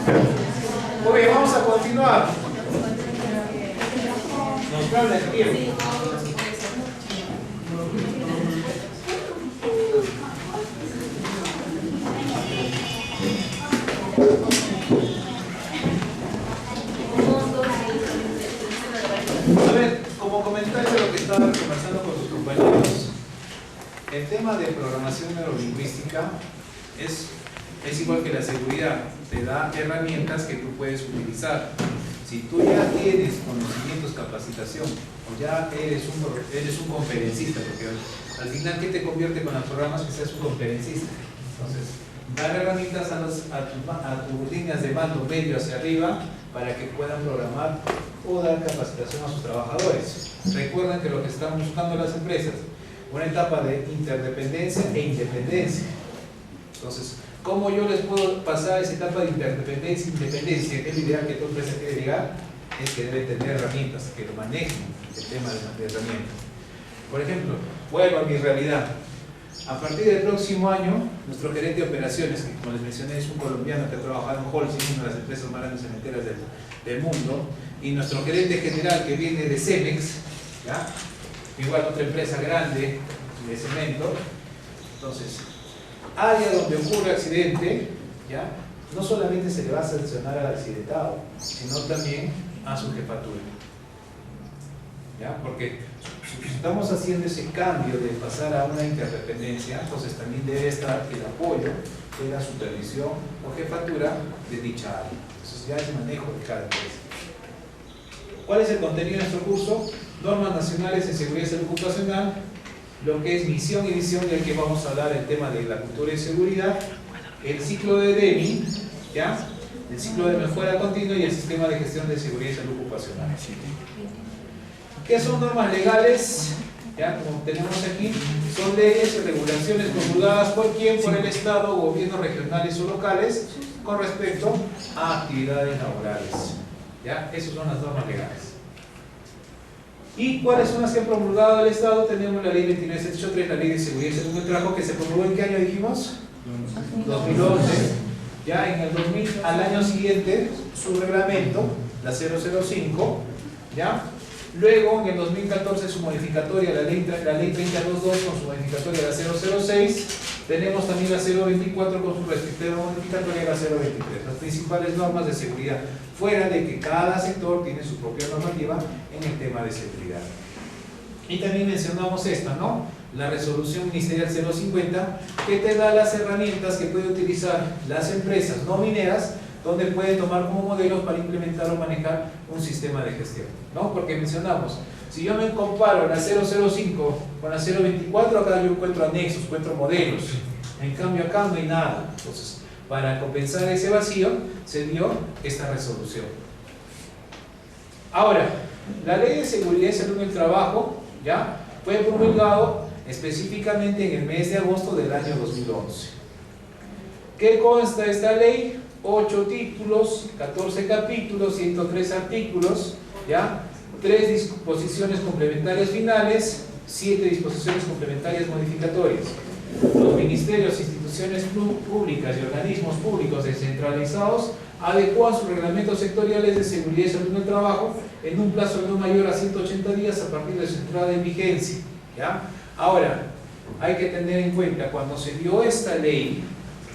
Muy bien, vamos a continuar. Nos habla el tiempo. A ver, como comentario de lo que estaba conversando con sus compañeros, el tema de programación neurolingüística es igual que la seguridad, te da herramientas que tú puedes utilizar. Si tú ya tienes conocimientos, capacitación, o ya eres un conferencista, porque al final, ¿qué te convierte con los programas? Que seas un conferencista. Entonces, dar herramientas a tus líneas de mando medio hacia arriba para que puedan programar o dar capacitación a sus trabajadores. Recuerden que lo que están buscando las empresas, una etapa de interdependencia e independencia. Entonces, ¿cómo yo les puedo pasar esa etapa de interdependencia e independencia? ¿Qué es la idea que tu empresa quiere llegar? Es que debe tener herramientas, que lo manejen el tema de herramientas. Por ejemplo, vuelvo a mi realidad. A partir del próximo año, nuestro gerente de operaciones, que como les mencioné es un colombiano que ha trabajado en Holcim, una de las empresas más grandes cementeras del mundo, y nuestro gerente general que viene de Cemex, ¿ya? Igual otra empresa grande de cemento. Entonces, área donde ocurre accidente, ¿ya? No solamente se le va a sancionar al accidentado, sino también a su jefatura, ¿ya? Porque si estamos haciendo ese cambio de pasar a una interdependencia, entonces también debe estar el apoyo de la supervisión o jefatura de dicha área. Eso ya es manejo de cada empresa. ¿Cuál es el contenido de nuestro curso? Normas nacionales en seguridad y salud ocupacional, lo que es misión y visión, del que vamos a hablar el tema de la cultura y seguridad, el ciclo de Deming, ¿ya? El ciclo de mejora continua y el sistema de gestión de seguridad y salud ocupacional. ¿Qué son normas legales? ¿Ya? Como tenemos aquí, son leyes y regulaciones promulgadas por quién, por el Estado, gobiernos regionales o locales, con respecto a actividades laborales. ¿Ya? Esas son las normas legales. ¿Y cuáles son las que ha promulgado el Estado? Tenemos la ley 29.783, la ley de seguridad y salud del trabajo, que se promulgó ¿en qué año dijimos? 2011. Ya en el 2000, al año siguiente, su reglamento, la 005, ¿ya? Luego, en el 2014, su modificatoria, la ley 3022 con su modificatoria, la 006. Tenemos también la 024 con su respectiva modificatoria, la 023. Las principales normas de seguridad, fuera de que cada sector tiene su propia normativa en el tema de seguridad. Y también mencionamos esta, ¿no? La resolución ministerial 050, que te da las herramientas que pueden utilizar las empresas no mineras, donde pueden tomar como modelos para implementar o manejar un sistema de gestión, ¿no? Porque mencionamos, si yo me comparo la 005 con la 024, acá yo encuentro anexos, encuentro modelos. En cambio acá no hay nada. Entonces, para compensar ese vacío, se dio esta resolución. Ahora, la Ley de Seguridad y Salud en el Trabajo, ¿ya? Fue promulgado específicamente en el mes de agosto del año 2011. ¿Qué consta de esta ley? 8 títulos, 14 capítulos, 103 artículos, ¿ya? 3 disposiciones complementarias finales, 7 disposiciones complementarias modificatorias. Los ministerios, instituciones públicas y organismos públicos descentralizados adecuan sus reglamentos sectoriales de seguridad y salud en el trabajo en un plazo no mayor a 180 días a partir de su entrada en vigencia, ¿ya? Ahora, hay que tener en cuenta, cuando se dio esta ley,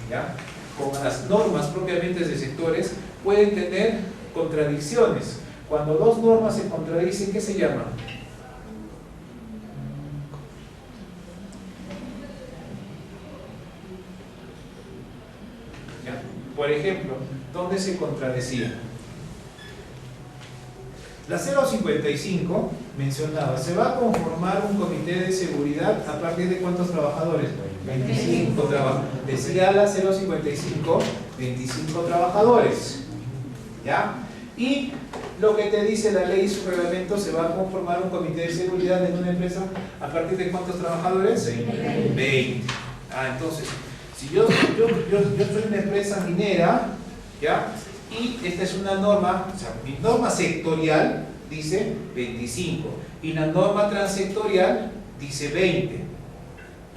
¿ya? Con las normas propiamente de sectores, pueden tener contradicciones. Cuando dos normas se contradicen, ¿qué se llama? ¿Ya? Por ejemplo, ¿dónde se contradecía? La 055 mencionaba, se va a conformar un comité de seguridad a partir de ¿cuántos trabajadores? 25 trabajadores. Decía la 055, 25 trabajadores. ¿Ya? Y lo que te dice la ley y su reglamento, se va a conformar un comité de seguridad en una empresa a partir de ¿cuántos trabajadores? 20. Entonces, si yo soy una empresa minera, ¿ya? Y esta es una norma, o sea, mi norma sectorial dice 25 y la norma transsectorial dice 20,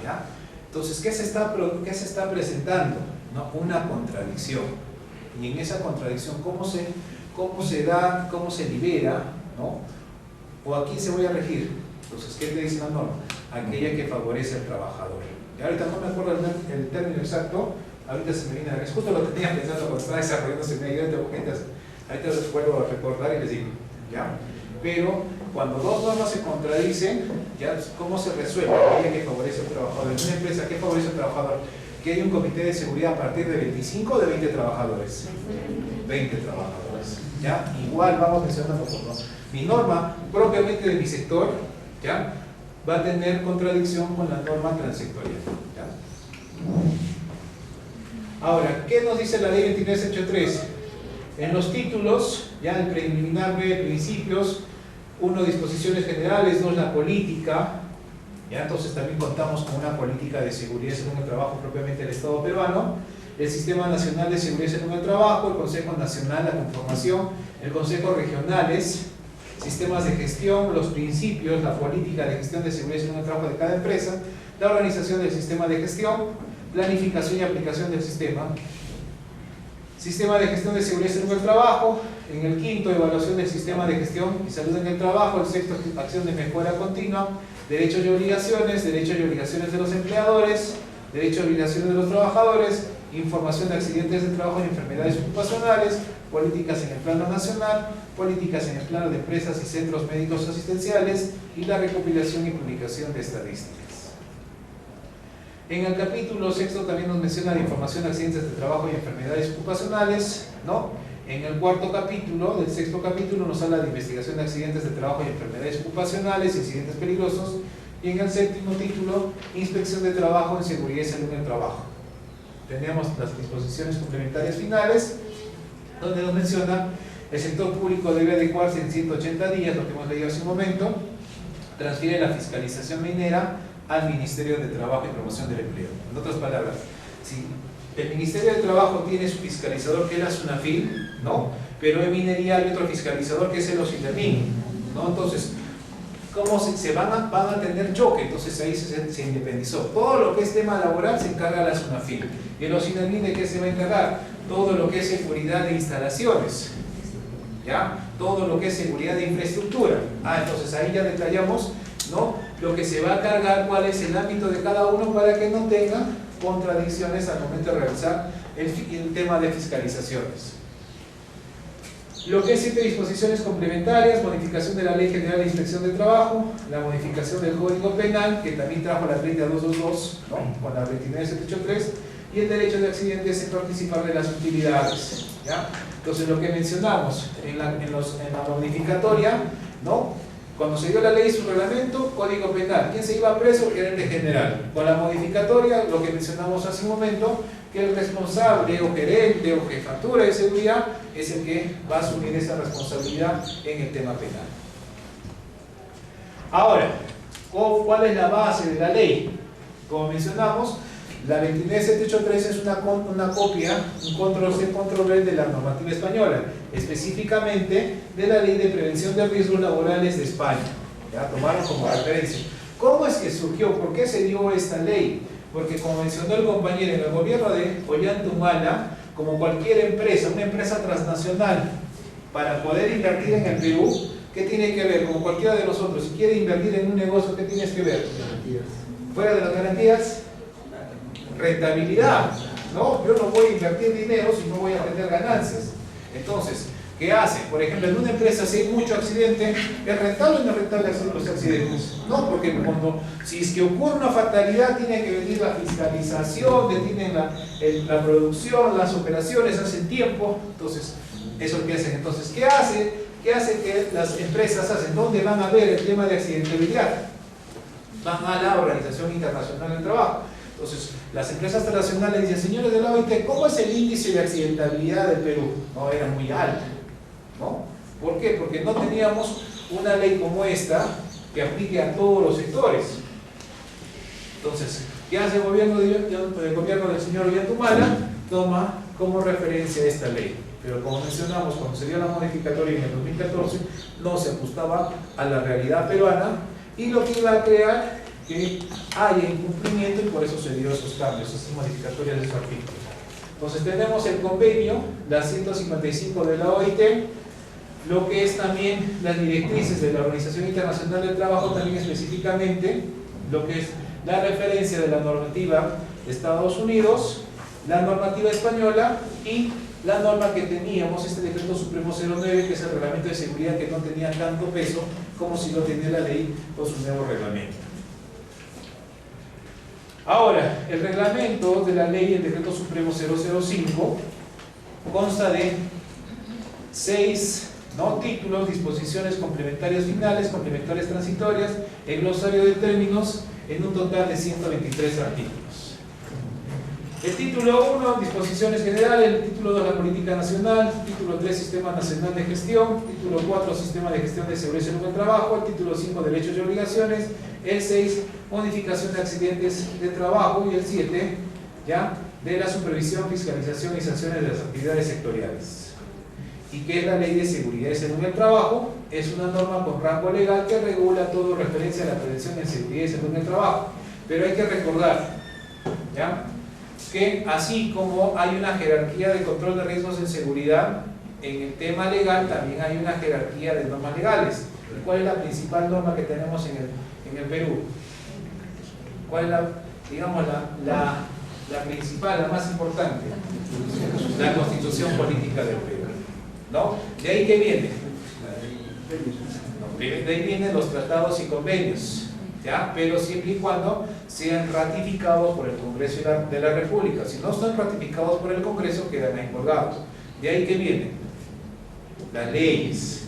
¿ya? Entonces, ¿qué se está presentando? ¿No? Una contradicción. y en esa contradicción cómo se da, cómo se libera, ¿no? ¿O a quién se voy a regir? Entonces, ¿qué te dice la norma? Aquella que favorece al trabajador. Y ahorita no me acuerdo el término exacto, ahorita se me viene a la... Justo lo tenía pensando cuando estaba desarrollándose mi idea de objetos. Ahorita les vuelvo a recordar y les digo, ¿ya? Pero cuando dos normas se contradicen, ¿ya? ¿Cómo se resuelve? Aquella que favorece al trabajador. En una empresa, ¿qué favorece al trabajador? Que hay un comité de seguridad a partir de 25 o de 20 trabajadores. 20 trabajadores. ¿Ya? Igual vamos mencionando por no. Mi norma propiamente de mi sector, ¿ya? Va a tener contradicción con la norma transsectorial. ¿Ya? Ahora, ¿qué nos dice la ley 2983? En los títulos, ya el preliminar B, principios, 1, disposiciones generales, 2, la política, ya entonces también contamos con una política de seguridad y salud en el trabajo propiamente del Estado peruano, el Sistema Nacional de Seguridad y Salud en el Trabajo, el Consejo Nacional, la conformación, el Consejo Regionales, sistemas de gestión, los principios, la política de gestión de seguridad y salud en el trabajo de cada empresa, la organización del sistema de gestión, planificación y aplicación del sistema, sistema de gestión de seguridad y salud en el trabajo, en el quinto, evaluación del sistema de gestión y salud en el trabajo, el sexto, acción de mejora continua, derechos y obligaciones de los empleadores, derechos y obligaciones de los trabajadores, información de accidentes de trabajo y enfermedades ocupacionales, políticas en el plano nacional, políticas en el plano de empresas y centros médicos asistenciales y la recopilación y publicación de estadísticas. En el capítulo sexto también nos menciona la información de accidentes de trabajo y enfermedades ocupacionales, ¿no? En el cuarto capítulo, del sexto capítulo, nos habla de investigación de accidentes de trabajo y enfermedades ocupacionales, incidentes peligrosos, y en el séptimo título, inspección de trabajo en seguridad y salud en el trabajo. Tenemos las disposiciones complementarias finales, donde nos menciona el sector público debe adecuarse en 180 días, lo que hemos leído hace un momento, transfiere la fiscalización minera al Ministerio de Trabajo y Promoción del Empleo. En otras palabras, si el Ministerio de Trabajo tiene su fiscalizador que es la SUNAFIL, ¿no? Pero en minería hay otro fiscalizador que es el OSINDERMIN, ¿no? Entonces, ¿cómo se van a tener choque? Entonces ahí se independizó. Todo lo que es tema laboral se encarga la SUNAFIL. ¿Y el OSINDERMIN de qué se va a encargar? Todo lo que es seguridad de instalaciones, ¿ya? Todo lo que es seguridad de infraestructura. Entonces ahí ya detallamos, ¿no? Lo que se va a cargar, cuál es el ámbito de cada uno para que no tenga contradicciones al momento de realizar el tema de fiscalizaciones. Lo que es 7 disposiciones complementarias, modificación de la Ley General de Inspección de Trabajo, la modificación del Código Penal, que también trajo la 30222, ¿no? Con la 29783, y el derecho de accidentes en participar de las utilidades, ¿ya? Entonces lo que mencionamos en la modificatoria, ¿no? Cuando se dio la ley y su reglamento, Código Penal, ¿quién se iba preso? El gerente general. Con la modificatoria, lo que mencionamos hace un momento, que el responsable o gerente o jefatura de seguridad es el que va a asumir esa responsabilidad en el tema penal. Ahora, ¿cuál es la base de la ley? Como mencionamos, la 29783 es una copia, un control-C, control-V de la normativa española, específicamente de la Ley de Prevención de Riesgos Laborales de España. Ya tomaron como referencia. ¿Cómo es que surgió? ¿Por qué se dio esta ley? Porque como mencionó el compañero, en el gobierno de Ollanta, como cualquier empresa, una empresa transnacional, para poder invertir en el Perú, ¿qué tiene que ver? Como cualquiera de nosotros, si quiere invertir en un negocio, ¿qué tienes que ver? Garantías. Fuera de las garantías, rentabilidad, ¿no? Yo no voy a invertir dinero si no voy a tener ganancias. Entonces, ¿qué hace? Por ejemplo, en una empresa si hay mucho accidente, ¿es rentable o no es rentable hacer los accidentes? No, porque si es que ocurre una fatalidad, tiene que venir la fiscalización, detienen la producción, las operaciones, hacen tiempo. Entonces, eso es lo que hacen. Entonces, ¿qué hace? ¿Qué hace que las empresas hacen? ¿Dónde van a ver el tema de accidentabilidad? Van a la Organización Internacional del Trabajo. Entonces, las empresas internacionales dicen, señores de la OIT, ¿cómo es el índice de accidentabilidad del Perú? No, era muy alto, ¿no? ¿Por qué? Porque no teníamos una ley como esta que aplique a todos los sectores. Entonces, ¿qué hace el gobierno del señor Ollanta? Toma como referencia esta ley. Pero como mencionamos, cuando se dio la modificatoria en el 2014, no se ajustaba a la realidad peruana y lo que iba a crear que haya incumplimiento y por eso se dio esos cambios, esas modificatorias de esos artículos. Entonces tenemos el convenio, la 155 de la OIT, lo que es también las directrices de la Organización Internacional del Trabajo, también específicamente lo que es la referencia de la normativa de Estados Unidos, la normativa española y la norma que teníamos, este decreto supremo 09, que es el reglamento de seguridad, que no tenía tanto peso como si lo tenía la ley con su nuevo reglamento. Ahora, el reglamento de la ley, el decreto supremo 005, consta de 6 títulos, disposiciones complementarias finales, complementarias transitorias, el glosario de términos, en un total de 123 artículos. El título 1, disposiciones generales; el título 2, la política nacional; título 3, sistema nacional de gestión; título 4, sistema de gestión de seguridad y salud del trabajo; el título 5, derechos y obligaciones; el 6, modificación de accidentes de trabajo; y el 7, ya, de la supervisión, fiscalización y sanciones de las actividades sectoriales. ¿Y qué es la ley de seguridad y salud del trabajo? Es una norma con rango legal que regula todo referencia a la prevención en seguridad y salud del trabajo. Pero hay que recordar, ¿ya?, que así como hay una jerarquía de control de riesgos en seguridad, en el tema legal también hay una jerarquía de normas legales. ¿Y cuál es la principal norma que tenemos en el Perú? ¿Cuál es la principal, la más importante? La Constitución Política del Perú, ¿no? ¿De ahí qué viene? De ahí vienen los tratados y convenios, ¿ya? Pero siempre y cuando sean ratificados por el Congreso de la República. Si no están ratificados por el Congreso, quedan ahí colgados. ¿De ahí qué vienen? Las leyes,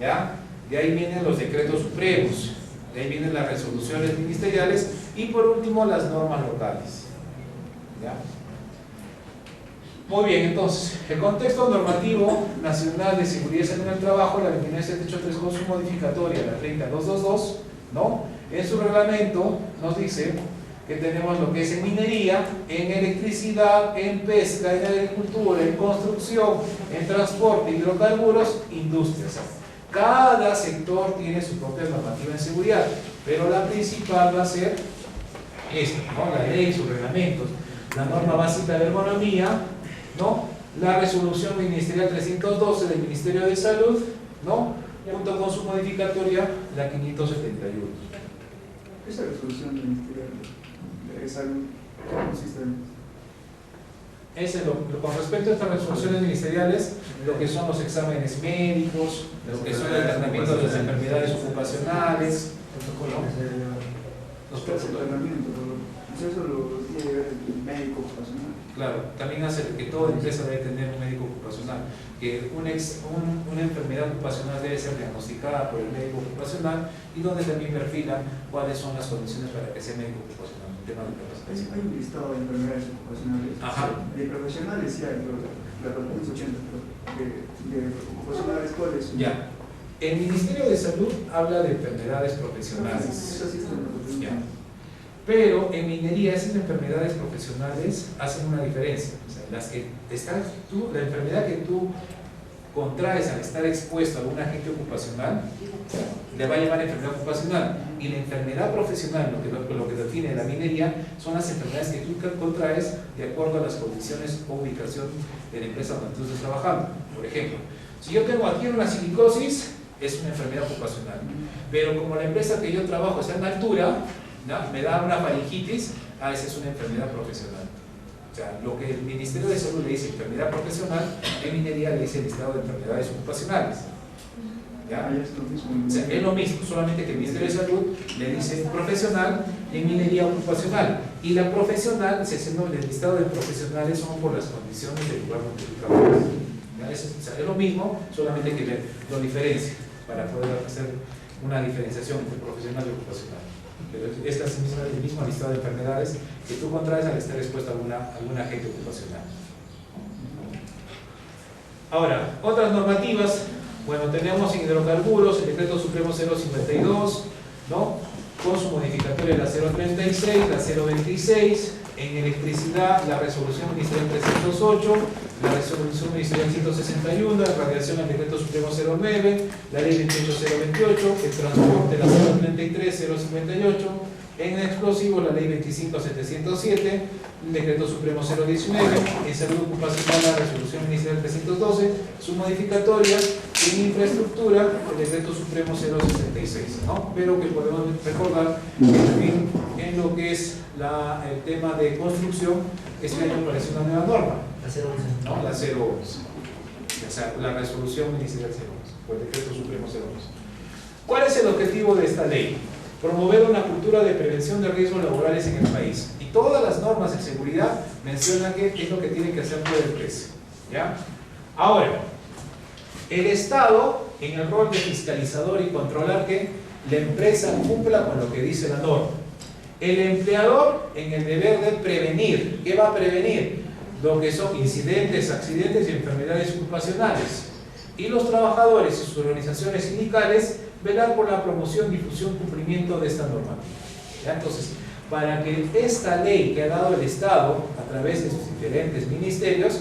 ¿ya? De ahí vienen los decretos supremos, de ahí vienen las resoluciones ministeriales y por último las normas locales, ¿ya? Muy bien, entonces, el contexto normativo nacional de seguridad y salud en el trabajo, la 29783 con su modificatoria, la 30222, ¿no? En su reglamento nos dice que tenemos lo que es en minería, en electricidad, en pesca, en agricultura, en construcción, en transporte, hidrocarburos, industrias. Cada sector tiene su propia normativa en seguridad, pero la principal va a ser esta, ¿no? La ley, sus reglamentos, la norma básica de ergonomía, ¿no? La resolución ministerial 312 del Ministerio de Salud, ¿no? Junto con su modificatoria, la 571. Esa resolución ministerial de salud, ¿qué consiste en? Con respecto a estas resoluciones ministeriales, lo que son los exámenes médicos, lo que son el tratamiento de las enfermedades ocupacionales, los tratamientos, eso lo tiene el médico ocupacional. Claro, también hace que toda empresa debe tener un médico ocupacional, que una enfermedad ocupacional debe ser diagnosticada por el médico ocupacional y donde también perfila cuáles son las condiciones para que sea médico ocupacional. Un tema de capacitación. Hay un listado de enfermedades ocupacionales. Ajá. De profesionales sí hay, la 480, de ocupacionales, ¿cuáles? Ya. El Ministerio de Salud habla de enfermedades profesionales. Eso sí está en la Ya. Pero en minería esas enfermedades profesionales hacen una diferencia. O sea, las que la enfermedad que tú contraes al estar expuesto a algún agente ocupacional, le va a llamar enfermedad ocupacional. Y la enfermedad profesional, lo que define la minería, son las enfermedades que tú contraes de acuerdo a las condiciones o ubicación de la empresa donde tú estés trabajando. Por ejemplo, si yo tengo aquí una silicosis, es una enfermedad ocupacional. Pero como la empresa que yo trabajo está en altura, ¿no?, me da una faringitis, esa es una enfermedad profesional. O sea, lo que el Ministerio de Salud le dice enfermedad profesional, en minería le dice listado de enfermedades ocupacionales. ¿Ya? Es lo mismo. O sea, es lo mismo, solamente que el Ministerio de Salud le dice profesional, en minería ocupacional. Y la profesional, el listado de profesionales son por las condiciones del lugar donde tú trabajas. Es lo mismo, solamente que lo diferencia para poder hacer una diferenciación entre profesional y ocupacional. Pero esta es el mismo listado de enfermedades que tú contraes al estar expuesto a algún agente ocupacional. Ahora, otras normativas. Bueno, tenemos en hidrocarburos el decreto supremo 052, ¿no?, con su modificatoria la 036, la 026. En electricidad, la resolución ministerial 308, la resolución ministerial 161, la radiación al decreto supremo 09, la ley 28028, el transporte, la 033, 058, En explosivos, la ley 25707, el decreto supremo 019, en salud ocupacional, la resolución ministerial 312, su modificatoria, en infraestructura, el decreto supremo 066, ¿no? Pero que podemos recordar que también en lo que es el tema de construcción, este año aparece una nueva norma, La 011. ¿no? La 011, o sea, la resolución ministerial 011, o el decreto supremo 011. ¿Cuál es el objetivo de esta ley? Promover una cultura de prevención de riesgos laborales en el país. Y todas las normas de seguridad mencionan que es lo que tiene que hacer toda empresa, ¿ya? Ahora, el Estado, en el rol de fiscalizador y controlar que la empresa cumpla con lo que dice la norma. El empleador, en el deber de prevenir. ¿Qué va a prevenir? Lo que son incidentes, accidentes y enfermedades ocupacionales. Y los trabajadores y sus organizaciones sindicales, velar por la promoción, difusión, cumplimiento de esta normativa. ¿Ya? Entonces, para que esta ley que ha dado el Estado a través de sus diferentes ministerios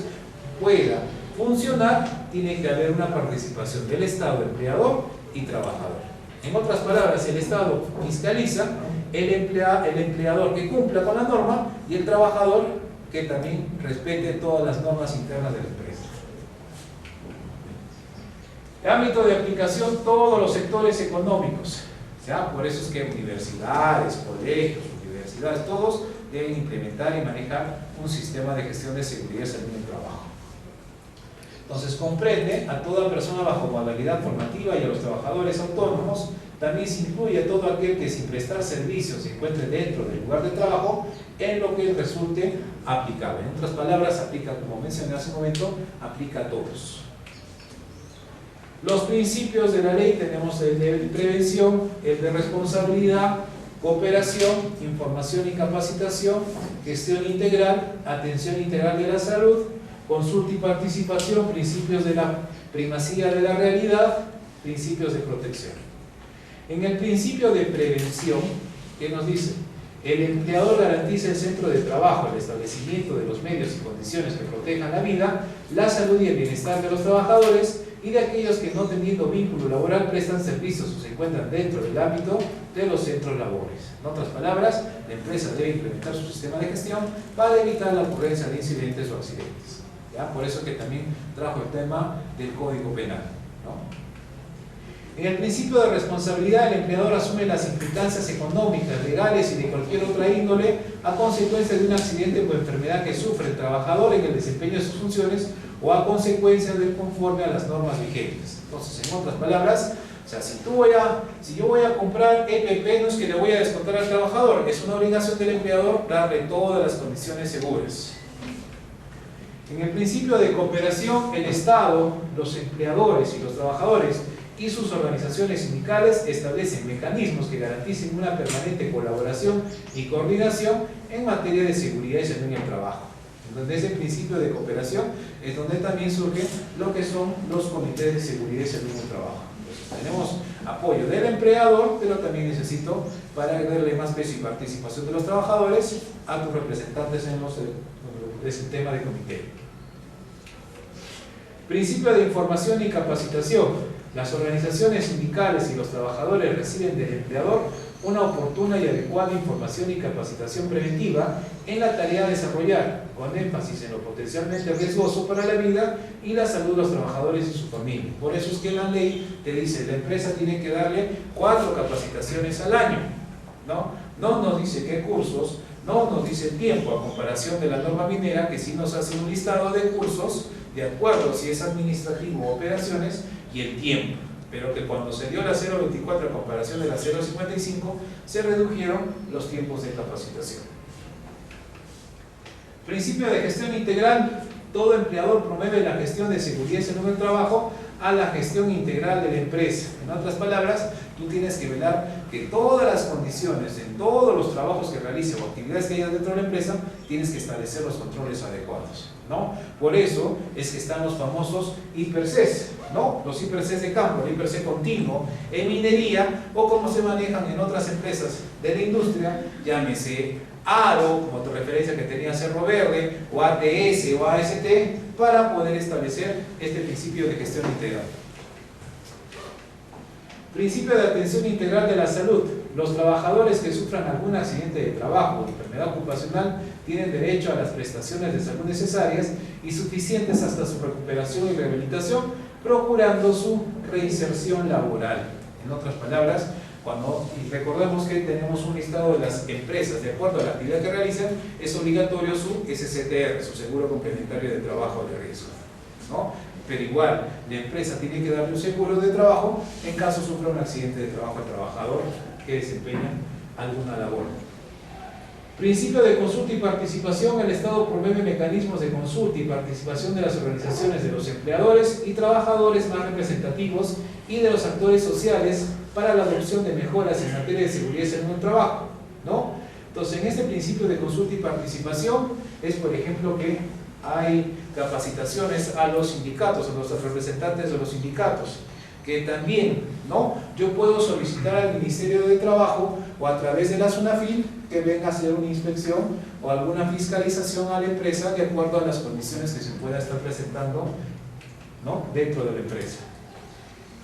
pueda funcionar, tiene que haber una participación del Estado, empleador y trabajador. En otras palabras, el Estado fiscaliza, el empleador que cumpla con la norma y el trabajador que también respete todas las normas internas de la empresa. Ámbito de aplicación, todos los sectores económicos, ¿ya? Por eso es que universidades, colegios, todos deben implementar y manejar un sistema de gestión de seguridad y salud en el trabajo. Entonces comprende a toda persona bajo modalidad formativa y a los trabajadores autónomos. También se incluye a todo aquel que sin prestar servicios se encuentre dentro del lugar de trabajo en lo que resulte aplicable. En otras palabras, aplica, como mencioné hace un momento, aplica a todos. Los principios de la ley tenemos el de prevención, el de responsabilidad, cooperación, información y capacitación, gestión integral, atención integral de la salud, consulta y participación, principios de la primacía de la realidad, principios de protección. En el principio de prevención, ¿qué nos dice? El empleador garantiza el centro de trabajo, el establecimiento de los medios y condiciones que protejan la vida, la salud y el bienestar de los trabajadores y de aquellos que no teniendo vínculo laboral prestan servicios o se encuentran dentro del ámbito de los centros laborales. En otras palabras, la empresa debe implementar su sistema de gestión para evitar la ocurrencia de incidentes o accidentes. ¿Ya? Por eso que también trajo el tema del Código Penal, ¿no? En el principio de responsabilidad, el empleador asume las implicancias económicas, legales y de cualquier otra índole a consecuencia de un accidente o enfermedad que sufre el trabajador en el desempeño de sus funciones o a consecuencia de conforme a las normas vigentes. Entonces, en otras palabras, o sea, si yo voy a comprar EPP, no es que le voy a descontar al trabajador, es una obligación del empleador darle todas las condiciones seguras. En el principio de cooperación, el Estado, los empleadores y los trabajadores y sus organizaciones sindicales establecen mecanismos que garanticen una permanente colaboración y coordinación en materia de seguridad y salud en el trabajo. Entonces, ese principio de cooperación es donde también surge lo que son los comités de seguridad y salud en el trabajo. Entonces, tenemos apoyo del empleador, pero también necesito, para darle más peso y participación de los trabajadores, a tus representantes en ese tema de comité. Principio de información y capacitación. Las organizaciones sindicales y los trabajadores reciben del empleador una oportuna y adecuada información y capacitación preventiva en la tarea a desarrollar, con énfasis en lo potencialmente riesgoso para la vida y la salud de los trabajadores y su familia. Por eso es que la ley te dice, la empresa tiene que darle 4 capacitaciones al año, ¿no? No nos dice qué cursos, no nos dice el tiempo, a comparación de la norma minera, que sí nos hace un listado de cursos, de acuerdo si es administrativo o operaciones, y el tiempo, pero que cuando se dio la 0.24 a comparación de la 0.55 se redujeron los tiempos de capacitación. Principio de gestión integral. Todo empleador promueve la gestión de seguridad y salud del trabajo a la gestión integral de la empresa. En otras palabras, tú tienes que velar que todas las condiciones en todos los trabajos que realice o actividades que haya dentro de la empresa, tienes que establecer los controles adecuados, ¿no? Por eso es que están los famosos hiperces, ¿no? Los hiperces de campo, el hiperc continuo en minería, o como se manejan en otras empresas de la industria, llámese ARO, como tu referencia que tenía Cerro Verde, o ATS o AST, para poder establecer este principio de gestión integral. Principio de atención integral de la salud. Los trabajadores que sufran algún accidente de trabajo o enfermedad ocupacional tienen derecho a las prestaciones de salud necesarias y suficientes hasta su recuperación y rehabilitación, procurando su reinserción laboral. En otras palabras, y recordemos que tenemos un listado de las empresas, de acuerdo a la actividad que realizan, es obligatorio su SCTR, su Seguro Complementario de Trabajo de Riesgo, ¿no? Pero igual, la empresa tiene que darle un seguro de trabajo en caso sufra un accidente de trabajo al trabajador que desempeña alguna labor. Principio de consulta y participación. El Estado promueve mecanismos de consulta y participación de las organizaciones de los empleadores y trabajadores más representativos y de los actores sociales para la adopción de mejoras en materia de seguridad y salud en el trabajo, ¿no? Entonces, en este principio de consulta y participación es, por ejemplo, que hay capacitaciones a los sindicatos, a los representantes de los sindicatos, que también, ¿no? Yo puedo solicitar al Ministerio de Trabajo o a través de la SUNAFIL que venga a hacer una inspección o alguna fiscalización a la empresa de acuerdo a las condiciones que se pueda estar presentando, ¿no?, dentro de la empresa.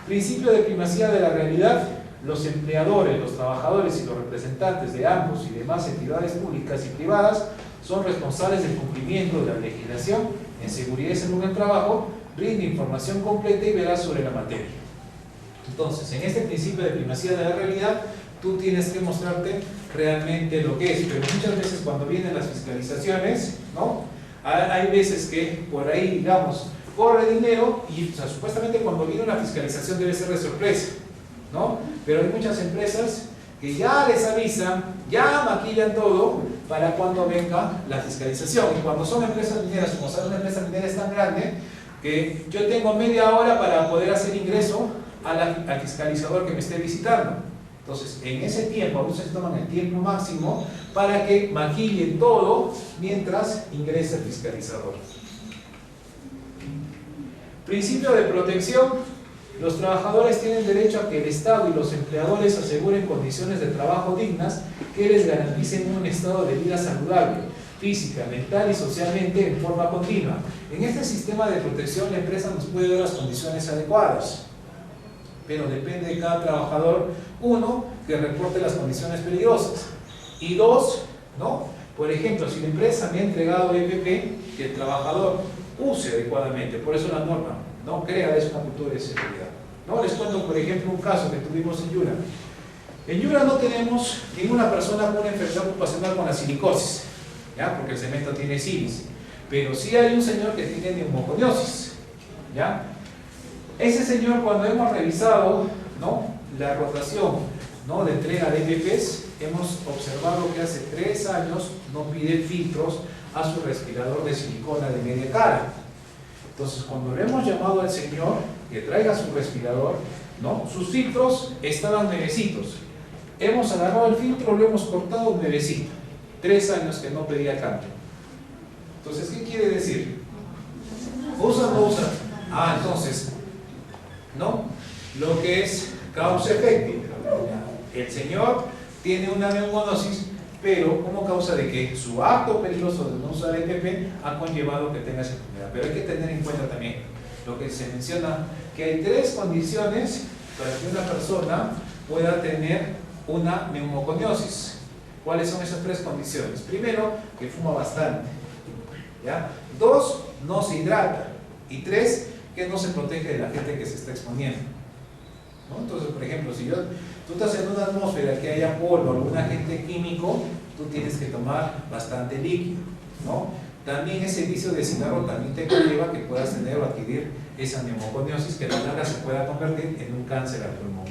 Principio de primacía de la realidad. Los empleadores, los trabajadores y los representantes de ambos y demás entidades públicas y privadas son responsables del cumplimiento de la legislación en seguridad y salud en el trabajo, rinde información completa y verá sobre la materia. Entonces, en este principio de primacía de la realidad, tú tienes que mostrarte realmente lo que es, pero muchas veces cuando vienen las fiscalizaciones, ¿no?, hay veces que por ahí, digamos, corre dinero y, o sea, supuestamente cuando viene una fiscalización debe ser de sorpresa, ¿no? Pero hay muchas empresas que ya les avisan, ya maquillan todo para cuando venga la fiscalización. Y cuando son empresas mineras, como saben, una empresa minera es tan grande que yo tengo media hora para poder hacer ingreso al fiscalizador que me esté visitando. Entonces, en ese tiempo, a veces toman el tiempo máximo para que maquillen todo mientras ingresa el fiscalizador. Principio de protección. Los trabajadores tienen derecho a que el Estado y los empleadores aseguren condiciones de trabajo dignas que les garanticen un estado de vida saludable, física, mental y socialmente en forma continua. En este sistema de protección la empresa nos puede dar las condiciones adecuadas, pero depende de cada trabajador, uno, que reporte las condiciones peligrosas, y dos, ¿no? Por ejemplo, si la empresa me ha entregado EPP, que el trabajador use adecuadamente, por eso la norma, ¿no?, crea es una cultura de seguridad, ¿no? Les cuento, por ejemplo, un caso que tuvimos en Yura. En Yura no tenemos ninguna persona con una enfermedad ocupacional con la silicosis, ¿ya?, porque el cemento tiene silis, pero sí hay un señor que tiene neumoconiosis, ¿ya? Ese señor, cuando hemos revisado, ¿no?, la rotación, ¿no?, de entrega de EPPs, hemos observado que hace 3 años no pide filtros a su respirador de silicona de media cara. Entonces, cuando le hemos llamado al señor que traiga su respirador, ¿no?, sus filtros estaban nuevecitos. Hemos agarrado el filtro, lo hemos cortado nuevecito. 3 años que no pedía cambio. Entonces, ¿qué quiere decir? ¿Usa o no usa? Ah, entonces, ¿no?, lo que es causa-efecto. El señor tiene una neumonosis, pero como causa de que su acto peligroso de no usar EPP ha conllevado que tenga esa enfermedad. Pero hay que tener en cuenta también lo que se menciona, que hay 3 condiciones para que una persona pueda tener una neumoconiosis. ¿Cuáles son esas 3 condiciones? Primero, que fuma bastante, ¿ya? 2, no se hidrata. Y 3, que no se protege de la gente que se está exponiendo, ¿no? Entonces, por ejemplo, si tú estás en una atmósfera que haya polvo, algún agente químico, tú tienes que tomar bastante líquido, ¿no? También ese vicio de cigarro también te conlleva que puedas tener o adquirir esa neumoconiosis que a la larga se pueda convertir en un cáncer al pulmón.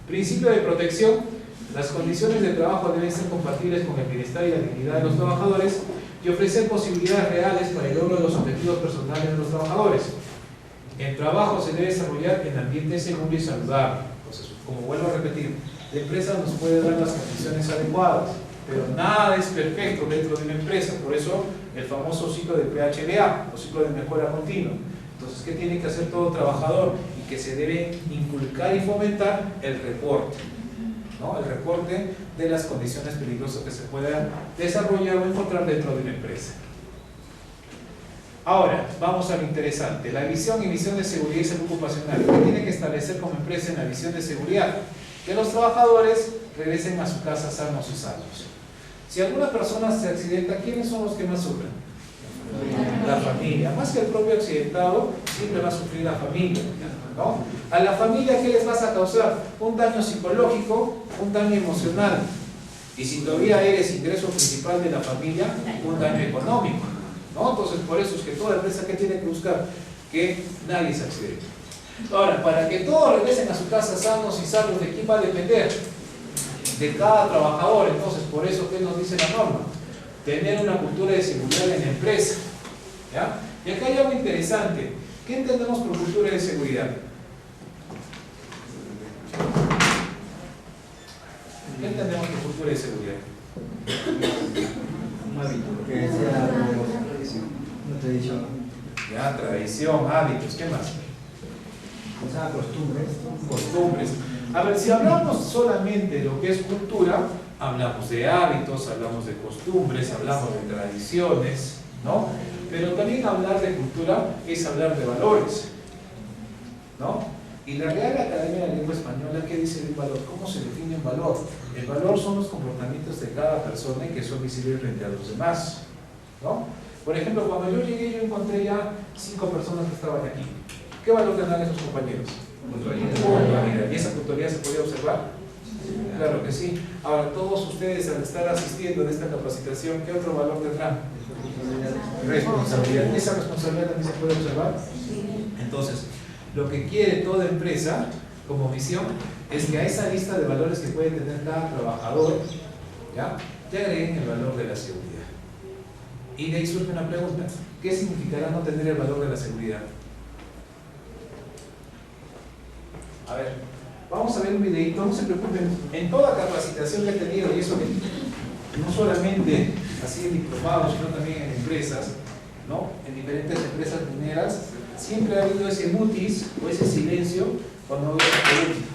Principio de protección. Las condiciones de trabajo deben ser compatibles con el bienestar y la dignidad de los trabajadores y ofrecer posibilidades reales para el logro de los objetivos personales de los trabajadores. El trabajo se debe desarrollar en ambiente seguro y saludable. Entonces, como vuelvo a repetir, la empresa nos puede dar las condiciones adecuadas, pero nada es perfecto dentro de una empresa. Por eso el famoso ciclo de PHBA, o ciclo de mejora continua. Entonces, ¿qué tiene que hacer todo trabajador? Y que se debe inculcar y fomentar el reporte, ¿no?, el reporte de las condiciones peligrosas que se puedan desarrollar o encontrar dentro de una empresa. Ahora, vamos a lo interesante, la visión y misión de seguridad y salud ocupacional. ¿Qué tiene que establecer como empresa en la visión de seguridad? que los trabajadores regresen a su casa sanos y salvos. Si alguna persona se accidenta, ¿quiénes son los que más sufren? La familia. Más que el propio accidentado, siempre va a sufrir la familia, ¿no? A la familia, ¿qué les vas a causar? Un daño psicológico, un daño emocional. Y si todavía eres ingreso principal de la familia, un daño económico, ¿no? Entonces, por eso es que toda empresa que tiene que buscar que nadie se accidente. Ahora, para que todos regresen a su casa sanos y salvos, ¿de quién va a depender? De cada trabajador. Entonces, por eso, ¿qué nos dice la norma? Tener una cultura de seguridad en la empresa, ¿ya? Y acá hay algo interesante. ¿Qué entendemos por cultura de seguridad? ¿Qué entendemos por cultura de seguridad? Un hábito, que sea una tradición. Ya, tradición, hábitos, ¿qué más? O sea, costumbres. Costumbres. A ver, si hablamos solamente de lo que es cultura, hablamos de hábitos, hablamos de costumbres, hablamos de tradiciones, ¿no? Pero también hablar de cultura es hablar de valores, ¿no? Y la Real Academia de la Lengua Española, ¿qué dice de un valor? ¿Cómo se define un valor? El valor son los comportamientos de cada persona y que son visibles frente a los demás, ¿no? Por ejemplo, cuando yo llegué, yo encontré ya 5 personas que estaban aquí. ¿Qué valor tendrán esos compañeros? Puntualidad. ¿Y esa puntualidad se podía observar? Claro que sí. Ahora, todos ustedes al estar asistiendo en esta capacitación, ¿qué otro valor tendrán? Responsabilidad. ¿Esa responsabilidad también se puede observar? Entonces, lo que quiere toda empresa como misión es que a esa lista de valores que puede tener cada trabajador, ¿ya? Te agreguen el valor de la seguridad. Y de ahí surge una pregunta: ¿qué significará no tener el valor de la seguridad? A ver, vamos a ver un videito, no se preocupen. En toda capacitación que he tenido, y eso que no solamente así en diplomados, sino también en empresas, ¿no? En diferentes empresas mineras, siempre ha habido ese mutis o ese silencio cuando hago esa pregunta.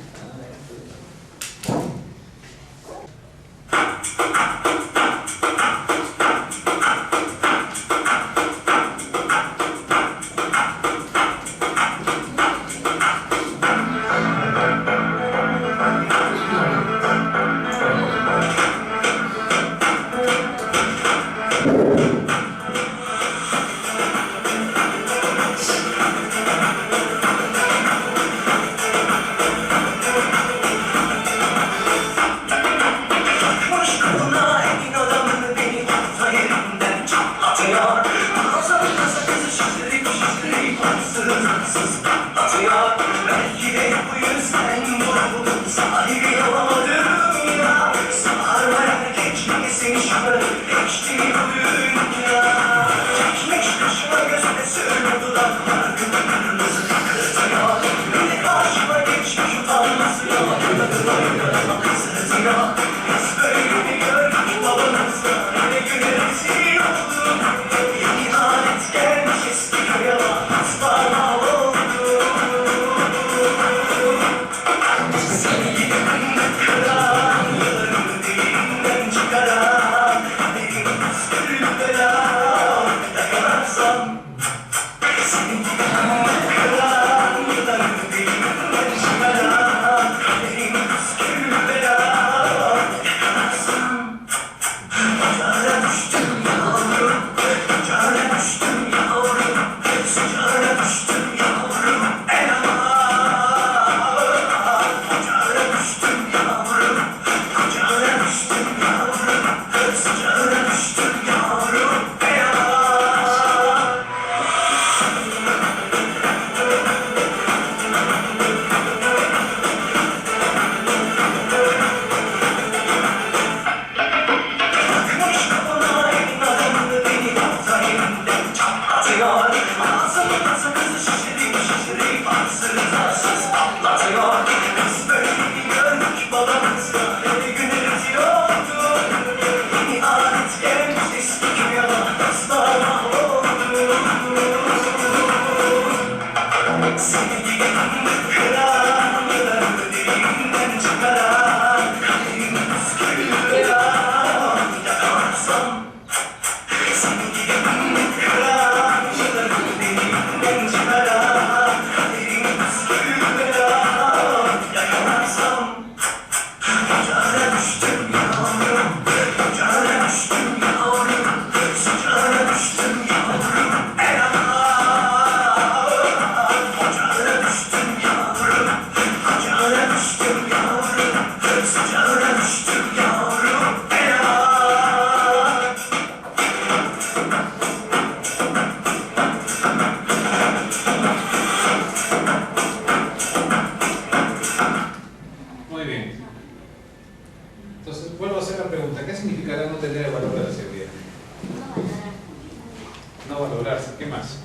frase. ¿Qué más?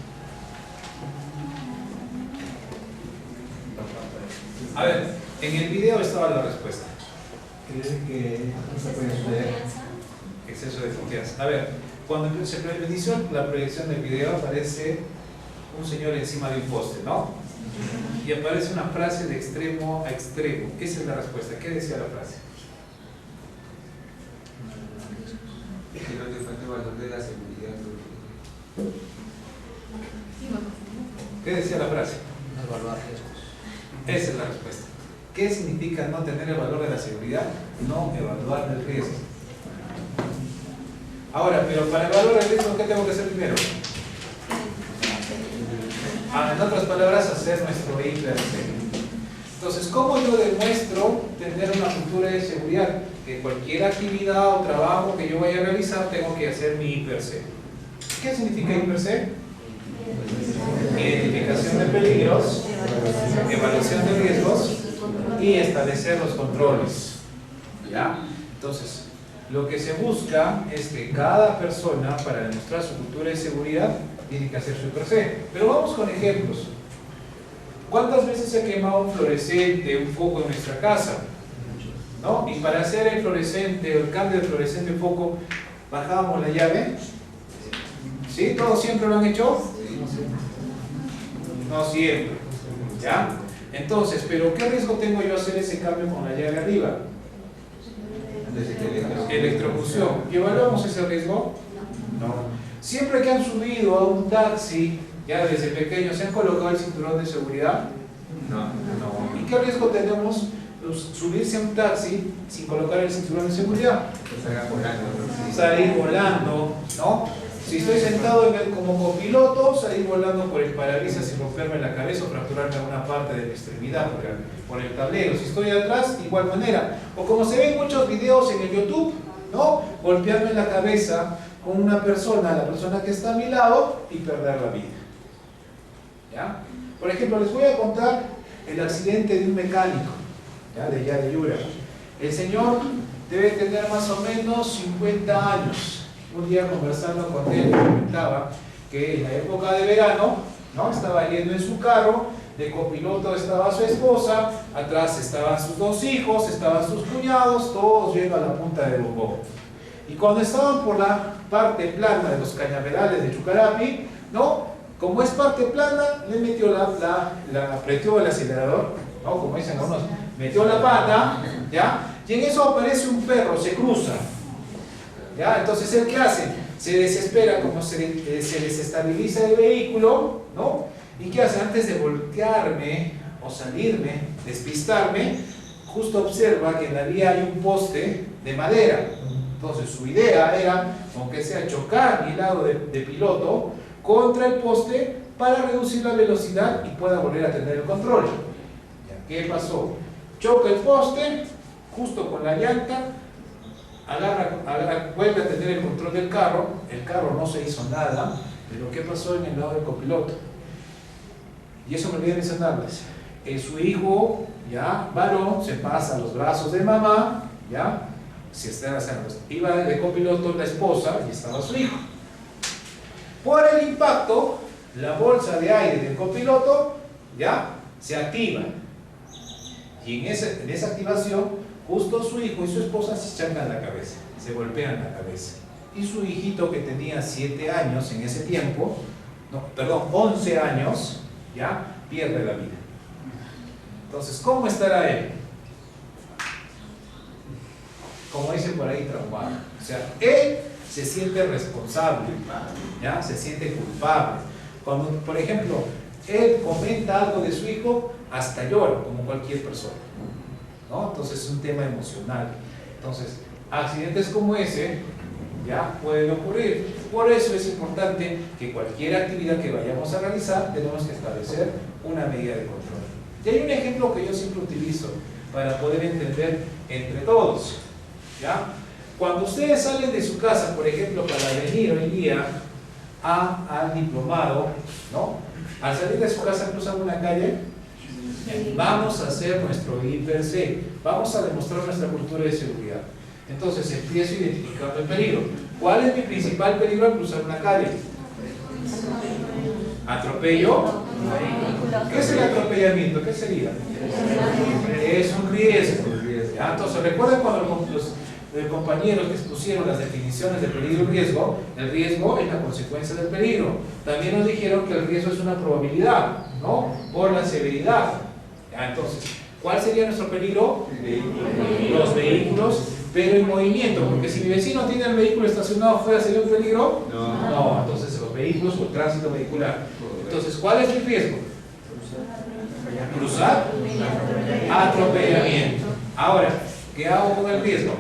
A ver, en el video estaba la respuesta. Creo que no se puede suceder. Exceso de confianza. A ver, cuando se inició la proyección del video aparece un señor encima de un poste, ¿no? Y aparece una frase de extremo a extremo. Esa es la respuesta. ¿Qué decía la frase? Que no te falta el valor de la seguridad. ¿Qué decía la frase? No evaluar riesgos. Esa es la respuesta. ¿Qué significa no tener el valor de la seguridad? No evaluar el riesgo. Ahora, pero para evaluar el riesgo, ¿qué tengo que hacer primero? En otras palabras, hacer nuestro IPRC. Entonces, ¿cómo yo demuestro tener una cultura de seguridad? Que cualquier actividad o trabajo que yo vaya a realizar, tengo que hacer mi IPRC. ¿Qué significa IPRC? Identificación de peligros, evaluación de riesgos y establecer los controles. ¿Ya? Entonces, lo que se busca es que cada persona, para demostrar su cultura de seguridad, tiene que hacer su IPRC. Pero vamos con ejemplos. ¿Cuántas veces se ha quemado un fluorescente, un foco en nuestra casa? ¿No? Y para hacer el fluorescente o el cambio de fluorescente en foco, bajábamos la llave. ¿Sí? ¿Todos siempre lo han hecho? No siempre. ¿Ya? Entonces, ¿pero qué riesgo tengo yo hacer ese cambio con la llave arriba? Electrocución. ¿Y evaluamos ese riesgo? No. Siempre que han subido a un taxi, ya desde pequeño, ¿se han colocado el cinturón de seguridad? No. ¿Y qué riesgo tenemos subirse a un taxi sin colocar el cinturón de seguridad? Salir volando, ¿no? Si estoy sentado como copiloto, salir volando por el parabrisas y romperme la cabeza o fracturarme alguna parte de mi extremidad por el tablero. Si estoy atrás, de igual manera. O como se ven muchos videos en el YouTube, ¿no? Golpearme la cabeza con una persona, la persona que está a mi lado, y perder la vida. ¿Ya? Por ejemplo, les voy a contar el accidente de un mecánico, ¿ya? De allá de Yura. El señor debe tener más o menos 50 años. Un día conversando con él, me comentaba que en la época de verano, ¿no? Estaba yendo en su carro, de copiloto estaba su esposa, atrás estaban sus dos hijos, estaban sus cuñados, todos yendo a la punta de Bombó. Y cuando estaban por la parte plana de los cañaverales de Chucarapi, ¿no? Como es parte plana, le metió apretó el acelerador, ¿no? Como dicen algunos, metió la pata, ¿ya? Y en eso aparece un perro, se cruza. ¿Ya? Entonces, ¿el qué hace? Se desespera, como se desestabiliza el vehículo, ¿no? ¿Y qué hace? Antes de voltearme o salirme, despistarme, justo observa que en la vía hay un poste de madera. Entonces, su idea era, aunque sea chocar mi lado de piloto contra el poste para reducir la velocidad y pueda volver a tener el control. ¿Ya? ¿Qué pasó? Choca el poste, justo con la llanta, vuelve a tener el control del carro, el carro no se hizo nada, pero ¿qué pasó en el lado del copiloto? Y eso me olvidé mencionarles. Su hijo, ya, varón, se pasa a los brazos de mamá, ya, iba de copiloto la esposa y estaba su hijo. Por el impacto, la bolsa de aire del copiloto, ya, se activa. Y en esa activación, justo su hijo y su esposa se chancan la cabeza, se golpean la cabeza. Y su hijito, que tenía 7 años en ese tiempo, 11 años, ya, pierde la vida. Entonces, ¿cómo estará él? Como dicen por ahí, traumado. O sea, él se siente responsable, ya, se siente culpable. Cuando, por ejemplo, él comenta algo de su hijo, hasta llora, como cualquier persona, ¿no? Entonces es un tema emocional. Entonces, accidentes como ese ya pueden ocurrir. Por eso es importante que cualquier actividad que vayamos a realizar tenemos que establecer una medida de control. Y hay un ejemplo que yo siempre utilizo para poder entender entre todos, ¿ya? Cuando ustedes salen de su casa, por ejemplo, para venir hoy día al diplomado, ¿no? Al salir de su casa cruzan una calle, vamos a hacer nuestro IPRC, vamos a demostrar nuestra cultura de seguridad. Entonces empiezo identificando el peligro. ¿Cuál es mi principal peligro al cruzar una calle? Atropello. ¿Qué es el atropellamiento? ¿Qué sería? Es un riesgo. ¿Ya? Entonces, recuerden cuando los compañeros que expusieron las definiciones de peligro y riesgo, el riesgo es la consecuencia del peligro. También nos dijeron que el riesgo es una probabilidad, ¿no? Por la severidad. ¿Ya? Entonces, ¿cuál sería nuestro peligro? Los vehículos, pero en movimiento, porque si mi vecino tiene el vehículo estacionado afuera, ¿sería un peligro? No, entonces los vehículos o el tránsito vehicular. Entonces, ¿cuál es el riesgo? Cruzar, atropellamiento. Ahora, ¿qué hago con el riesgo?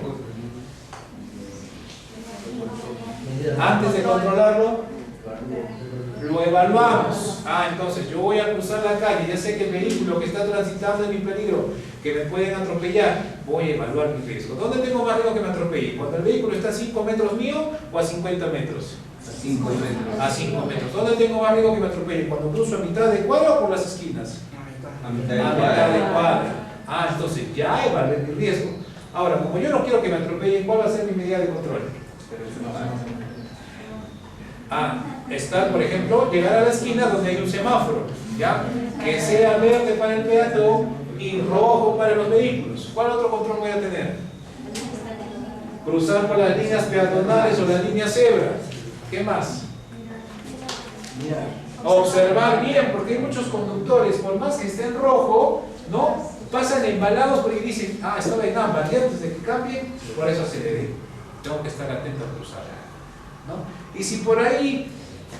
Antes de controlarlo, lo evaluamos. Entonces yo voy a cruzar la calle, ya sé que el vehículo que está transitando es mi peligro, que me pueden atropellar, voy a evaluar mi riesgo. ¿Dónde tengo más riesgo que me atropelle? ¿Cuando el vehículo está a 5 metros mío o a 50 metros? A 5 metros. A 5 metros. ¿Dónde tengo más riesgo que me atropelle? ¿Cuando cruzo a mitad de cuadra o por las esquinas? A mitad A mitad de cuadra. Entonces ya evalué mi riesgo. Ahora, como yo no quiero que me atropellen, ¿cuál va a ser mi medida de control? Estar, por ejemplo, llegar a la esquina donde hay un semáforo, ¿ya? Que sea verde para el peatón y rojo para los vehículos. ¿Cuál otro control voy a tener? Cruzar por las líneas peatonales o las líneas cebra. ¿Qué más? Observar bien, porque hay muchos conductores, por más que esté en rojo, ¿no? Pasan embalados porque dicen, estaba en ámbar, y antes de que cambie, por eso aceleré. Tengo que estar atento a cruzar, ¿no? Y si por ahí,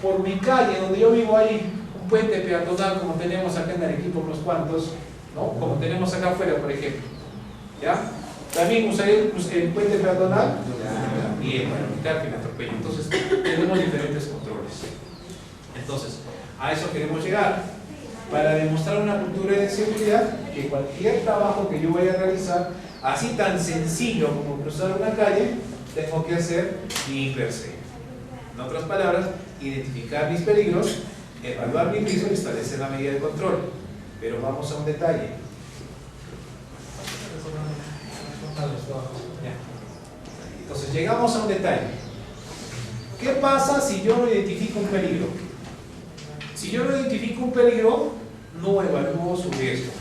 por mi calle, donde yo vivo, hay un puente peatonal, como tenemos acá en Arequipa unos cuantos, ¿no? Como tenemos acá afuera, por ejemplo, ¿ya? También usaré el puente peatonal, también para evitar que me atropelle. Entonces, tenemos diferentes controles. Entonces, a eso queremos llegar, para demostrar una cultura de seguridad, que cualquier trabajo que yo vaya a realizar, así tan sencillo como cruzar una calle, tengo que hacer mi per se. En otras palabras, identificar mis peligros, evaluar mi riesgo y establecer la medida de control. Pero vamos a un detalle. Entonces llegamos a un detalle. ¿Qué pasa si yo no identifico un peligro? Si yo no identifico un peligro, no evalúo su riesgo.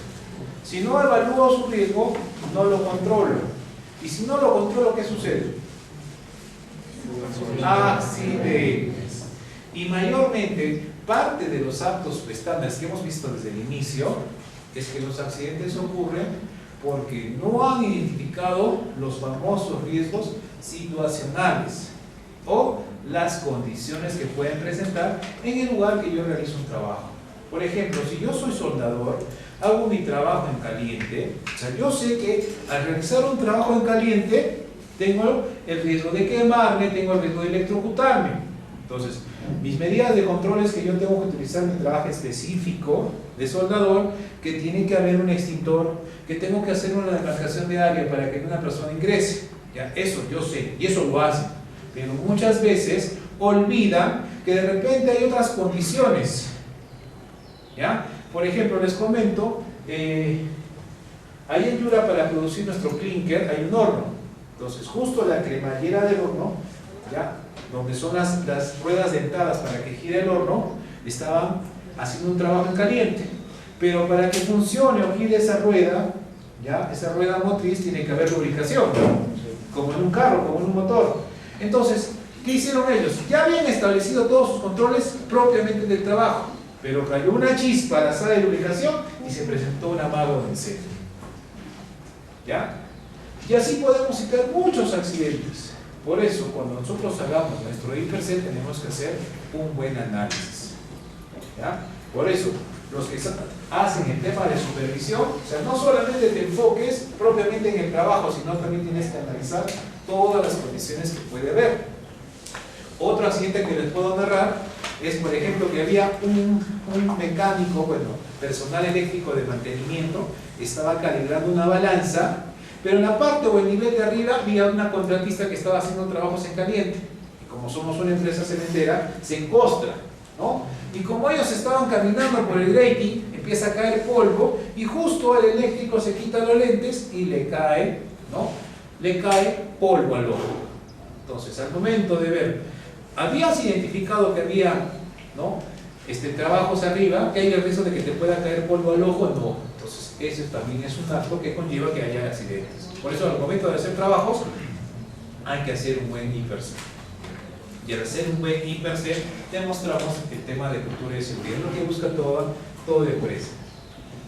Si no evalúo su riesgo, no lo controlo. Y si no lo controlo, ¿qué sucede? Accidentes. Y mayormente, parte de los actos estándares que hemos visto desde el inicio es que los accidentes ocurren porque no han identificado los famosos riesgos situacionales o las condiciones que pueden presentar en el lugar que yo realizo un trabajo. Por ejemplo, si yo soy soldador, hago mi trabajo en caliente, o sea, yo sé que al realizar un trabajo en caliente tengo el riesgo de quemarme, tengo el riesgo de electrocutarme. Entonces, mis medidas de control es que yo tengo que utilizar mi trabajo específico de soldador, que tiene que haber un extintor, que tengo que hacer una demarcación de área para que una persona ingrese. Ya, eso yo sé, y eso lo hacen. Pero muchas veces olvidan que de repente hay otras condiciones. ¿Ya? Por ejemplo, les comento, ahí en Yura, para producir nuestro clinker hay un horno. Entonces, justo la cremallera del horno, ¿ya? Donde son las ruedas dentadas para que gire el horno, estaban haciendo un trabajo en caliente. Pero para que funcione o gire esa rueda, ¿ya? Esa rueda motriz, tiene que haber lubricación, ¿no? Como en un carro, como en un motor. Entonces, ¿qué hicieron ellos? Ya habían establecido todos sus controles propiamente del trabajo, pero cayó una chispa a la sala de lubricación y se presentó un amago de incendio. ¿Ya? Y así podemos citar muchos accidentes. Por eso, cuando nosotros hagamos nuestro IPRC, tenemos que hacer un buen análisis. ¿Ya? Por eso, los que hacen el tema de supervisión, o sea, no solamente te enfoques propiamente en el trabajo, sino también tienes que analizar todas las condiciones que puede haber. Otro accidente que les puedo narrar es, por ejemplo, que había un mecánico, personal eléctrico de mantenimiento, estaba calibrando una balanza, pero en la parte o el nivel de arriba había una contratista que estaba haciendo trabajos en caliente. Y como somos una empresa cementera, se encostra, ¿no? Y como ellos estaban caminando por el grating, empieza a caer polvo y justo el eléctrico se quita los lentes y le cae, ¿no? Le cae polvo al ojo. Entonces, al momento de ver, habías identificado que había ¿no? Trabajos arriba, que hay el riesgo de que te pueda caer polvo al ojo, no. Entonces, ese también es un acto que conlleva que haya accidentes. Por eso, al momento de hacer trabajos, hay que hacer un buen IPRC. Y al hacer un buen IPRC, demostramos el tema de cultura de seguridad, lo que busca toda empresa,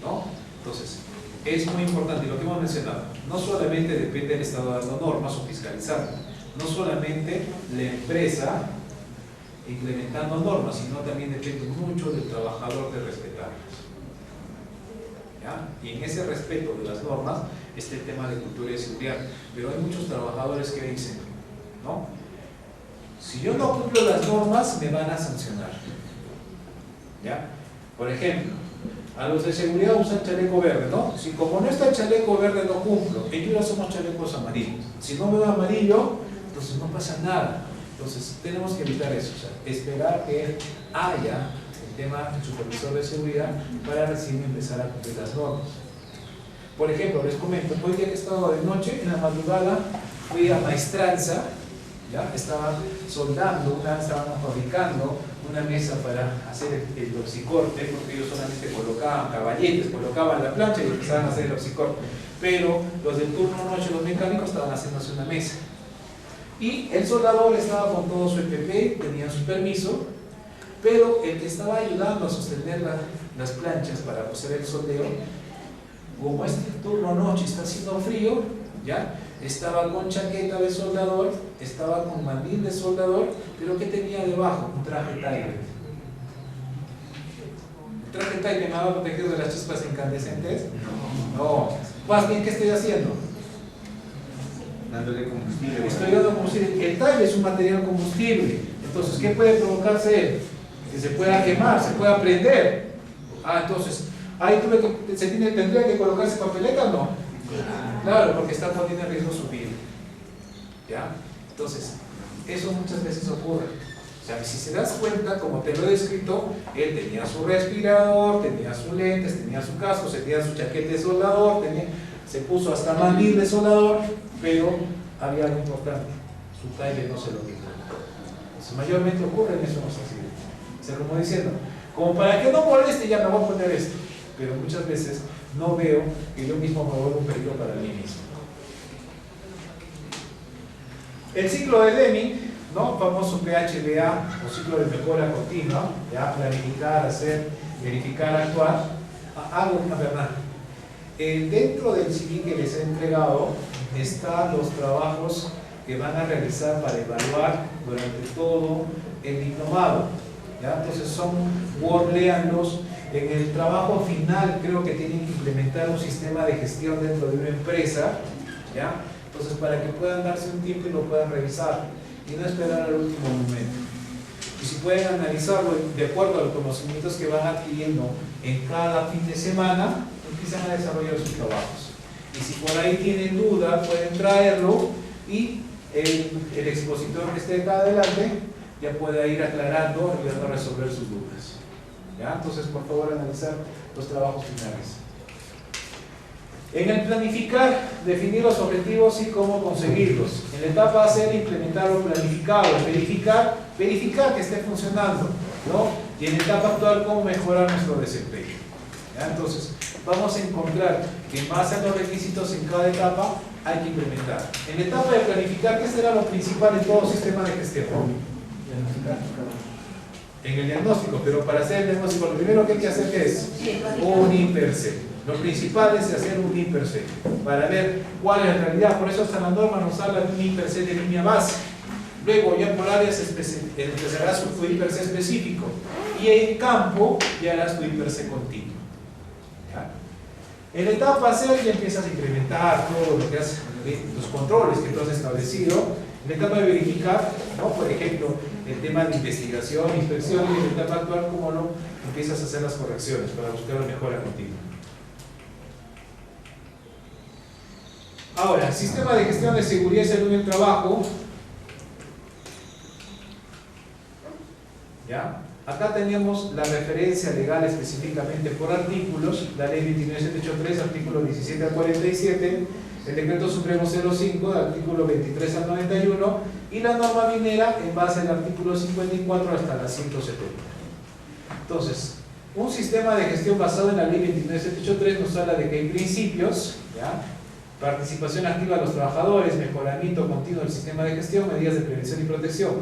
¿no? Entonces, es muy importante lo que hemos mencionado. No solamente depende del Estado dando normas o fiscalizando, no solamente la empresa implementando normas, sino también depende mucho del trabajador de respetarlas. ¿Ya? Y en ese respeto de las normas está el tema de cultura de seguridad. Pero hay muchos trabajadores que dicen, ¿no? Si yo no cumplo las normas, me van a sancionar. ¿Ya? Por ejemplo, a los de seguridad usan chaleco verde, ¿no? Si como no está el chaleco verde no cumplo, ellos ya somos chalecos amarillos. Si no me da amarillo, entonces no pasa nada. Entonces tenemos que evitar eso, o sea, esperar que haya el tema del supervisor de seguridad para recién empezar a cumplir las normas. Por ejemplo, les comento, hoy día que he estado de noche, en la madrugada, fui a maestranza, ¿ya? Estaban soldando, estaban fabricando una mesa para hacer el oxicorte, porque ellos solamente colocaban caballetes, colocaban la plancha y empezaban a hacer el oxicorte. Pero los del turno noche, los mecánicos, estaban haciéndose una mesa. Y el soldador estaba con todo su EPP, tenía su permiso, pero el que estaba ayudando a sostener las planchas para hacer el soldeo, como este turno noche está haciendo frío, ¿ya? Estaba con chaqueta de soldador, estaba con mandil de soldador, pero ¿qué tenía debajo? Un traje Tiger. ¿El traje Tiger me va a proteger de las chispas incandescentes? No. Más bien, ¿qué estoy haciendo? Dándole combustible. Estoy dando combustible. El Tiger es un material combustible. Entonces, ¿qué puede provocarse él? Que se pueda quemar, se pueda prender. Entonces, ahí tendría que colocarse papeleta o no. Claro, porque está poniendo en riesgo su vida. ¿Ya? Entonces, eso muchas veces ocurre. O sea, si se das cuenta, como te lo he descrito, él tenía su respirador, tenía sus lentes, tenía su casco, tenía su chaqueta de soldador, se puso hasta mandil de soldador, pero había algo importante, su talle no se lo quitó. Entonces, mayormente ocurre en esos accidentes. O sea, como diciendo, como para que no moleste, ya me voy a poner esto. Pero muchas veces no veo que yo mismo me vuelva un peligro para mí mismo. El ciclo de Deming, ¿no? Famoso PHDA o ciclo de mejora continua, ya planificar, hacer, verificar, actuar. Algo, una verdad. Dentro del CV que les he entregado están los trabajos que van a realizar para evaluar durante todo el diplomado. ¿Ya? Entonces léanlos. En el trabajo final creo que tienen que implementar un sistema de gestión dentro de una empresa, ¿ya? Entonces para que puedan darse un tiempo y lo puedan revisar y no esperar al último momento. Y si pueden analizarlo de acuerdo a los conocimientos que van adquiriendo en cada fin de semana, empiezan a desarrollar sus trabajos. Y si por ahí tienen duda, pueden traerlo y el expositor que esté acá adelante ya puede ir aclarando, ayudando a resolver sus dudas. ¿Ya? Entonces, por favor, analizar los trabajos finales. En el planificar, definir los objetivos y cómo conseguirlos. En la etapa hacer, implementar lo planificado. Verificar que esté funcionando, ¿no? Y en la etapa actual, cómo mejorar nuestro desempeño. ¿Ya? Entonces, vamos a encontrar que en base a los requisitos en cada etapa hay que implementar. En la etapa de planificar, ¿qué será lo principal en todo sistema de gestión? En el diagnóstico, pero para hacer el diagnóstico lo primero que hay que hacer es un IPRC. Lo principal es hacer un IPRC para ver cuál es la realidad. Por eso hasta la norma nos habla de un IPRC de línea base. Luego ya por áreas empezarás tu IPRC específico y en campo ya harás tu IPRC continuo. ¿Ya? En la etapa hacer ya empiezas a incrementar todo lo que has, los controles que tú has establecido. En la etapa de verificar, ¿no? Por ejemplo, el tema de investigación, inspección, y en la etapa actual, cómo no empiezas a hacer las correcciones para buscar la mejora continua. Ahora, sistema de gestión de seguridad y salud en el trabajo. ¿Ya? Acá tenemos la referencia legal específicamente por artículos, la ley 29783, artículo 17 al 47, el decreto supremo 05, del artículo 23 al 91, y la norma minera en base al artículo 54 hasta la 170. Entonces, un sistema de gestión basado en la ley 29783 nos habla de que hay principios, ¿ya? Participación activa de los trabajadores, mejoramiento continuo del sistema de gestión, medidas de prevención y protección.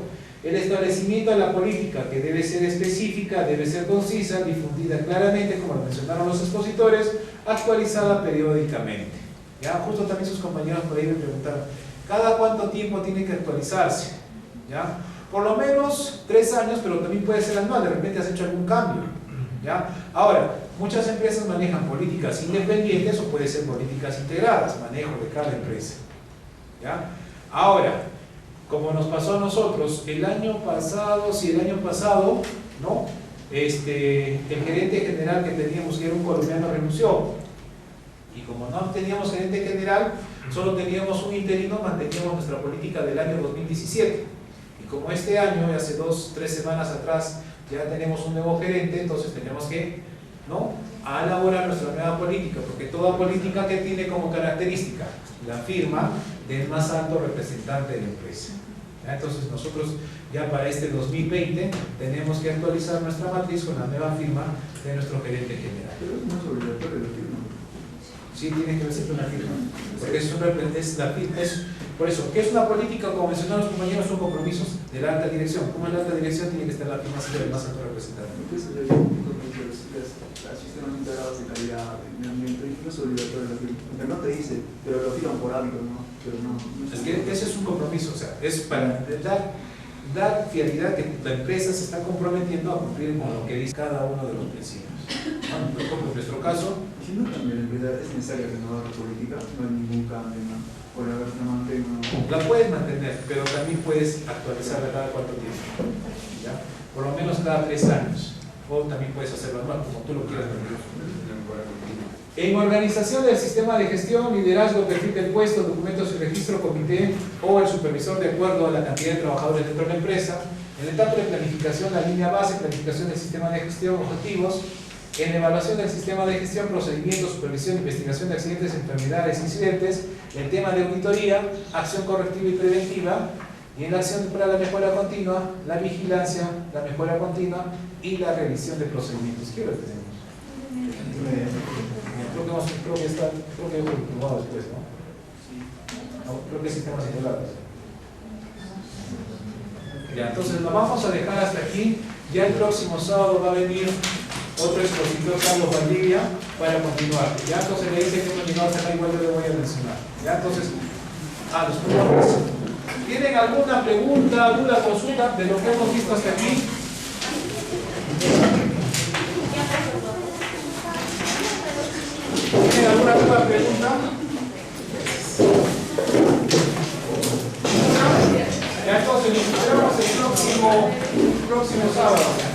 El establecimiento de la política, que debe ser específica, debe ser concisa, difundida claramente, como lo mencionaron los expositores, actualizada periódicamente. ¿Ya? Justo también sus compañeros por ahí me preguntaron, ¿cada cuánto tiempo tiene que actualizarse? ¿Ya? Por lo menos 3 años, pero también puede ser anual, de repente has hecho algún cambio. ¿Ya? Ahora, muchas empresas manejan políticas independientes o puede ser políticas integradas, manejo de cada empresa. ¿Ya? Ahora, como nos pasó a nosotros el año pasado, ¿no? El gerente general que teníamos, que era un colombiano, renunció. Y como no teníamos gerente general, solo teníamos un interino, manteníamos nuestra política del año 2017. Y como este año, hace 2-3 semanas atrás, ya tenemos un nuevo gerente, entonces tenemos que, ¿no?, a elaborar nuestra nueva política, porque toda política que tiene como característica la firma del más alto representante de la empresa. ¿Ya? Entonces nosotros ya para este 2020 tenemos que actualizar nuestra matriz con la nueva firma de nuestro gerente general. Pero no es obligatorio la firma. Sí, tiene que ser una firma, porque por eso, ¿qué es una política? Como mencionaron los compañeros, son compromisos de la alta dirección. Como en la alta dirección tiene que estar la firma del más alto representante. Entonces, los sistemas integrados de calidad, de medio ambiente, no es obligatorio la firma. Aunque no te dice, pero lo fijan por hábito, ¿no? Pero no Es que ese es un compromiso, o sea, es para dar fiabilidad que la empresa se está comprometiendo a cumplir con lo que dice cada uno de los principios. Bueno, por ejemplo, en nuestro caso, si no cambia la empresa, es necesario renovar la política, no hay ningún cambio, ¿no? Por haber una mantengo. la puedes mantener, pero también puedes actualizarla cada cuánto tiempo, ¿ya? Por lo menos cada 3 años, o también puedes hacerlo anual, como tú lo quieras. En organización del sistema de gestión, liderazgo, perfil del puesto, documentos y registro, comité o el supervisor de acuerdo a la cantidad de trabajadores dentro de la empresa. En la etapa de planificación, la línea base, planificación del sistema de gestión, objetivos. En evaluación del sistema de gestión, procedimientos, supervisión, investigación de accidentes, enfermedades, incidentes. El tema de auditoría, acción correctiva y preventiva. Y en la acción para la mejora continua, la vigilancia, la mejora continua y la revisión de procedimientos. ¿Qué hora tenemos? Creo que hemos probado después, ¿no? No, creo que sistemas integrados. Ya, entonces lo vamos a dejar hasta aquí. Ya el próximo sábado va a venir otro expositor, Carlos Valdivia, para continuar. Ya, entonces le dice que continuar hasta acá, igual yo le voy a mencionar. Ya, entonces, los proveedores. ¿Tienen alguna pregunta, alguna consulta de lo que hemos visto hasta aquí? ¿Tienen alguna otra pregunta? Ya, entonces nos vemos el próximo sábado.